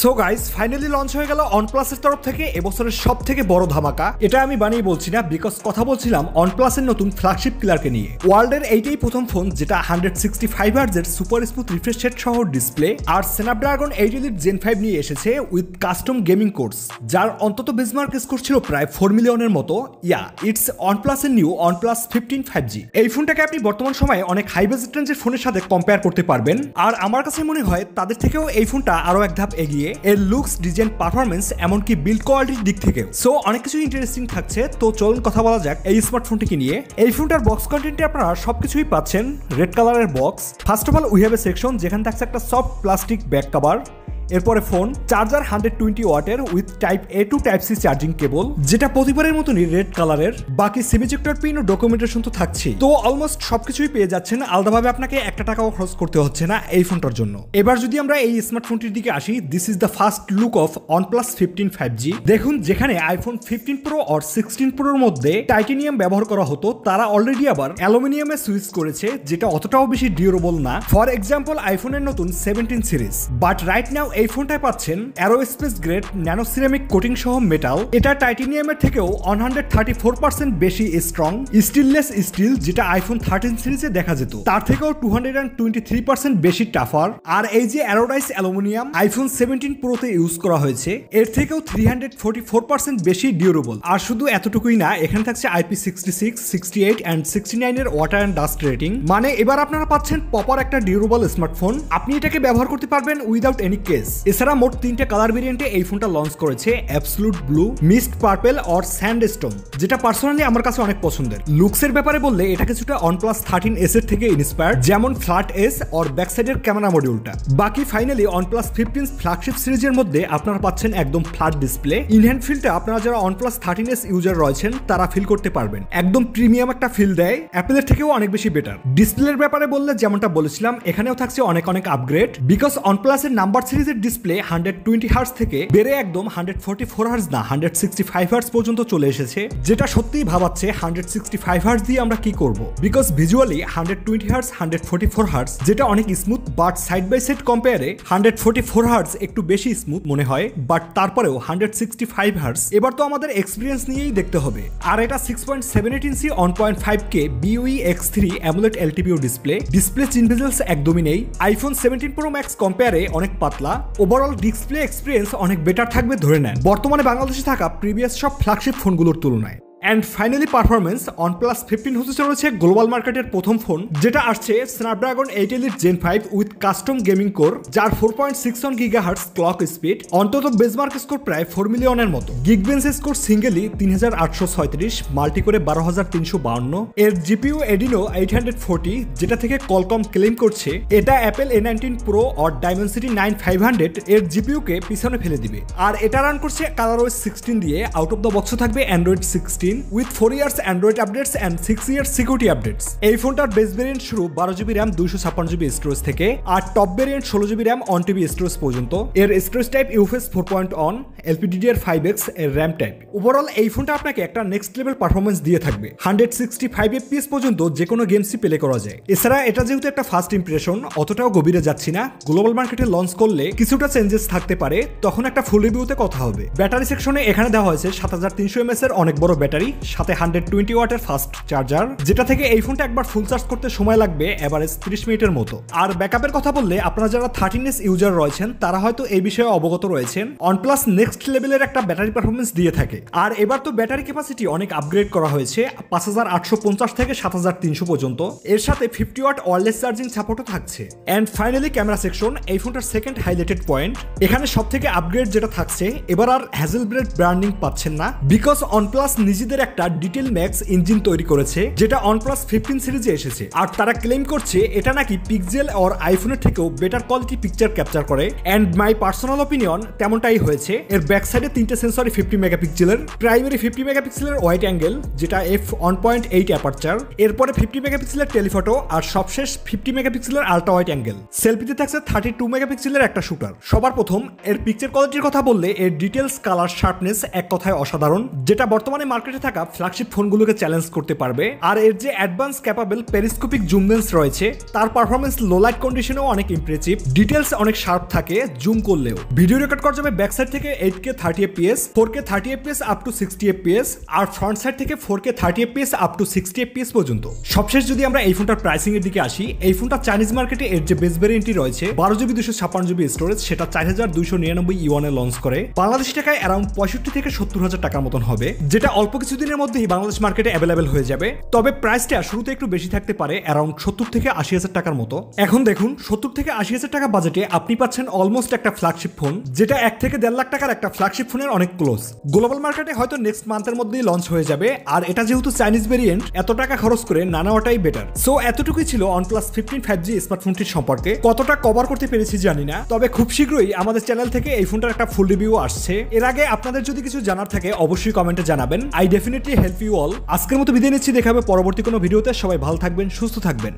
So guys finally launch হয়ে গেল OnePlus-এর তরফ থেকে এবছরের সবথেকে বড় ধামাকা। এটা আমি বানিয়ে বলছি না, বিকজ কথা বলছিলাম OnePlus-এর নতুন ফ্ল্যাগশিপ কিলারকে নিয়ে। ওয়ার্ল্ডের এইটাই প্রথম ফোন যেটা 165 হার্জের সুপার স্মুথ রিফ্রেশ রেট সহ ডিসপ্লে আর স্ন্যাপড্রাগন 8 এলিট জেন 5 নিয়ে এসেছে উইথ কাস্টম গেমিং কোর্স, যার অন্তত বেঞ্চমার্ক স্কোর ছিল প্রায় 4 মিলিয়নের মতো। ইটস OnePlus-এর নিউ OnePlus 15 5G। এই ফোনটাকে আপনি বর্তমান সময়ে অনেক হাই বাজেট রেঞ্জের ফোনের সাথে কম্পেয়ার করতে পারবেন, আর আমার কাছে মনে হয় তাদের থেকেও এই ফোনটা আরো এক ধাপ এগিয়ে এর লুকস, ডিজাইন, পারফরমেন্স এমনকি বিল্ড কোয়ালিটির দিক থেকে। সো অনেক কিছু ইন্টারেস্টিং থাকছে। তো চলুন কথা বলা যাক এই স্মার্টফোনটিকে নিয়ে। এই ফোনটার বক্স কন্টেন্টে আপনারা সবকিছুই পাচ্ছেন। রেড কালারের box. First of all we have a section যেখানে থাকছে একটা সফট প্লাস্টিক ব্যাক কভার। এরপরে ফোন, চার্জার 120 ওয়াটের with type A to type C charging cable, যেটা প্রতিবারের মতনই রেড কালারের। বাকি সেমিকন্ডাক্টর পিন ও ডকুমেন্টেশন তো থাকছে। তো অলমোস্ট সবকিছুই পেয়ে যাচ্ছেন, আলাদাভাবে আপনাকে একটা টাকাও খরচ করতে হচ্ছে না এই ফোনটার জন্য। এবার যদি আমরা এই স্মার্টফোনটির দিকে আসি, this is the first look of OnePlus 15 5G। দেখুন, যেখানে আইফোন 15 প্রো আর 16 প্রোর মধ্যে টাইটেনিয়াম ব্যবহার করা হতো, তারা অলরেডি আবার অ্যালুমিনিয়ামে সুইচ করেছে, যেটা অতটাও বেশি ডিউরেবল না। ফর এক্সাম্পল আইফোনের নতুন 17 সিরিজ। বাট রাইট নাও এই ফোনটায় পাচ্ছেন aerospace grade nano ceramic coating সহ মেটাল। এটা টাইটেনিয়ামের থেকেও 134% বেশি স্ট্রং। স্টিললেস স্টিল, যেটা আইফোন 13 সিরিজে দেখা যেত, তার থেকেও 223% বেশি টাফার। আর এই যে অ্যারোডাইস অ্যালুমিনিয়াম আইফোন 17 প্রোতে ইউজ করা হয়েছে, এর থেকেও 344% বেশি ডিউরেবল। আর শুধু এতটুকুই না, এখানে থাকছে IP66, 68 এন্ড 69 এর ওয়াটার এন্ড ডাস্ট রেটিং। মানে এবার আপনারা পাচ্ছেন প্রপার একটা ডিউরেবল স্মার্টফোন। আপনি এটাকে ব্যবহার করতে পারবেন উইদাউট এনি কেস। এছাড়া মোট 3টে কালার ভেরিয়েন্টে এই ফোনটা লঞ্চ করেছে, অ্যাবসলুট ব্লু, মিস্ট পার্পল আর স্যান্ডস্টোন, যেটা পার্সোনালি আমার কাছে অনেক পছন্দের। লুকসের ব্যাপারে বললে এটা কিছুটা OnePlus 13s এর থেকে ইন্সপায়ার্ড, যেমন ফ্ল্যাট এস আর ব্যাক সাইডের ক্যামেরা মডিউলটা। বাকি ফাইনালি OnePlus 15 ফ্ল্যাগশিপ সিরিজের মধ্যে আপনারা পাচ্ছেন একদম ফ্ল্যাট ডিসপ্লে। ইনহ্যান্ড ফিলটা আপনারা যারা OnePlus 13s ইউজার রয়েছেন তারা ফিল করতে পারবেন, একদম প্রিমিয়াম একটা ফিল দেয়, অ্যাপেলের থেকেও অনেক বেশি বেটার। ডিসপ্লের ব্যাপারে বললে যেমনটা বলেছিলাম, এখানেও থাকছে অনেক আপগ্রেড, বিকজ OnePlus এর নাম্বার সিরিজের ডিসপ্লে 120 হার্জ থেকে বেড়ে একদম 144 হার্জ না 165 হার্জ পর্যন্ত চলে এসেছে, যেটা সত্যিই ভাবাচ্ছে 165 হার্জ দিয়ে আমরা কি করব। বিকজ ভিজুয়ালি 120 হার্জ 144 হার্জ যেটা অনেক smooth, but side by side কম্পেয়ারে 144 হার্জ একটু বেশি স্মুথ মনে হয়, বাট তারপরেও 165 হার্জ। এবার তো আমাদের এক্সপিরিয়েন্স নিয়েই দেখতে হবে। আর এটা 6.78 ইঞ্চি 1.5K BOE X3 AMOLED LTPO display চিন ভেজেলস একদমই নেই। আইফোন 17 Pro Max কম্পেয়ারে অনেক পাতলা। ওভারঅল ডিসপ্লে এক্সপিরিয়েন্স অনেক বেটার থাকবে ধরে নেন বর্তমানে বাংলাদেশে থাকা প্রিভিয়াস সব ফ্ল্যাগশিপ ফোনগুলোর তুলনায়। অ্যান্ড ফাইনালি পারফরমেন্স, OnePlus 15 হতে চলেছে গ্লোবাল মার্কেটের প্রথম ফোন, যেটা আসছে Snapdragon 8 elite gen 5 with custom gaming core, যার 4.61 GHz ক্লক স্পিড, অন্তত বেঞ্চমার্ক স্কোর প্রায় 4 মিলিয়নের মতো। গিগবেঞ্চ স্কোর সিঙ্গেলি 3836, মাল্টি করে 12352। এর জিপিইউ এডিনো 840, যেটা থেকে কলকম ক্লেম করছে এটা অ্যাপেল A19 Pro আর Dimensity 9500 এর জিপিইউ কে পিছনে ফেলে দিবে। আর এটা রান করছে ColorOS 16 দিয়ে। আউট অফ দ্য বক্স থাকবে Android 16 with 4 years Android updates and 6 years security updates। এই ফোনটার বেস ভেরিয়েন্ট শুরু 12GB RAM 256GB স্টোরেজ থেকে, আর top variant 16GB RAM 1TB storage পর্যন্ত। এর স্টোরেজ টাইপ UFS 4.1 LPDDR5X এর RAM টাইপ। ওভারঅল এই ফোনটা আপনাকে একটা নেক্সট লেভেল পারফরমেন্স দিয়ে থাকবে। 165 FPS পর্যন্ত যে কোনো গেমসই প্লে করা যায়। এছাড়া এটা যেহেতু একটা ফার্স্ট ইমপ্রেশন, অতটাও গভীরে যাচ্ছি না। গ্লোবাল মার্কেটে লঞ্চ করলে কিছুটা চেঞ্জেস থাকতে পারে, তখন একটা ফুল রিভিউতে কথা হবে। ব্যাটারি সেকশনে এখানে দেওয়া হয়েছে 7300 mAh এর অনেক বড় ব্যাটারি, সাথে 120 ওয়াটের ফাস্ট চার্জার, যেটা থেকে এই ফোনটা একবার ফুল চার্জ করতে সময় লাগবে এভারেজ 30 মিনিটের মতো। আর ব্যাকআপের কথা বললে আপনারা যারা 13s ইউজার রয়েছেন তারা হয়তো এই বিষয়ে অবগত রয়েছেন। OnePlus নেক্সট লেভেলের একটা ব্যাটারি পারফরমেন্স দিয়ে থাকে। আর এবার তো ব্যাটারি ক্যাপাসিটি অনেক আপগ্রেড করা হয়েছে, 5850 থেকে 7300 পর্যন্ত। এর সাথে 50 ওয়াট ওয়্যারলেস চার্জিং সাপোর্টও থাকছে। এন্ড ফাইনালি ক্যামেরা সেকশন, এই ফোনটার সেকেন্ড হাইলাইটেড পয়েন্ট। এখানে সবথেকে আপগ্রেড যেটা থাকছে, এবার আর হ্যাজেলব্রেড ব্র্যান্ডিং পাচ্ছেন না, বিকজ OnePlus নিজেদের একটা ডিটেল ম্যাক্স ইঞ্জিন তৈরি করেছে, যেটা OnePlus 15 সিরিজে এসেছে। আর তারা ক্লেম করছে এটা নাকি পিক্সেল আর আইফোনের থেকেও বেটার কোয়ালিটি পিকচার ক্যাপচার করে। এন্ড মাই পার্সোনাল অপিনিয়ন তেমনটাই হয়েছে। এর ব্যাক সাইডে 3টে সেন্সরই 50 মেগাপিক্সেলের, প্রাইমারি 50 মেগাপিক্সেলের ওয়াইড অ্যাঙ্গেল যেটা f1.8 অ্যাপারচার, এরপরে 50 মেগাপিক্সেলের টেলিফটো, আর সবশেষ 50 মেগাপিক্সেলের আলট্রা ওয়াইড অ্যাঙ্গেল। সেলফিতে থাকছে 32 মেগাপিক্সেলের একটা শুটার। সবার প্রথম এর পিকচার কোয়ালিটির কথা বললে এর ডিটেলস, কালার, শার্পনেস এক কথায় অসাধারণ, যেটা বর্তমানে মার্কেটে থাকা ফ্ল্যাগশিপ ফোনগুলোকে চ্যালেঞ্জ করতে পারবে। আর এর যে advance capable periscopic zoom lens রয়েছে তার পারফরমেন্স লো লাইট কন্ডিশনেও অনেক ইমপ্রেসিভ, ডিটেলস অনেক শার্প থাকে জুম করলেও। ভিডিও রেকর্ড করা যাবে ব্যাক সাইড থেকে 8K 30 fps, 4K 30 fps up to 60 fps, আর ফ্রন্ট সাইড থেকে 4K 30 fps up to 60 fps পর্যন্ত। সবশেষ যদি আমরা এই ফোনটার প্রাইসিং এর দিকে আসি, এই ফোনটা চাইনিজ মার্কেটে এর যে বেস ভ্যারিয়েন্টটি রয়েছে 12GB 256GB স্টোরেজ, সেটা 4299 ইউয়ানে লঞ্চ করে বাংলাদেশি টাকায় অ্যারাউন্ড 65 থেকে 70,000 টাকার মতন হবে, যেটা অল্প কিছুদিনের মধ্যেই বাংলাদেশ মার্কেটে অ্যাভেলেবেল হয়ে যাবে। তবে প্রাইসটা শুরুতে একটু বেশি থাকতে পারে, অ্যারাউন্ড 70 থেকে 80,000 টাকার মতো। এখন দেখুন 70 থেকে 80,000 টাকা বাজেটে আপনি পাচ্ছেন অলমোস্ট একটা ফ্ল্যাগশিপ ফোন, যেটা 1 থেকে 1.5 লাখ টাকার একটা ফ্ল্যাগশিপ ফোনের অনেক ক্লোজ। গ্লোবাল মার্কেটে হয়তো নেক্সট মান্থের মধ্যেই লঞ্চ হয়ে যাবে, আর এটা যেহেতু চাইনিজ ভেরিয়েন্ট এত টাকা খরচ করে না নেওয়াটাই বেটার। সো এতটুকুই ছিল OnePlus 15 5G স্মার্টফোনটির সম্পর্কে। কতটা কভার করতে পেরেছি জানি না, তবে খুব শীঘ্রই আমাদের চ্যানেল থেকে এই ফোনটার একটা ফুল রিভিউ আসছে। এর আগে আপনাদের যদি কিছু জানার থাকে অবশ্যই কমেন্টে জানাবেন। I definitely help you all. আজকের মতো বিদায় নিচ্ছি, দেখা হবে পরবর্তী কোনো ভিডিওতে। সবাই ভালো থাকবেন, সুস্থ থাকবেন।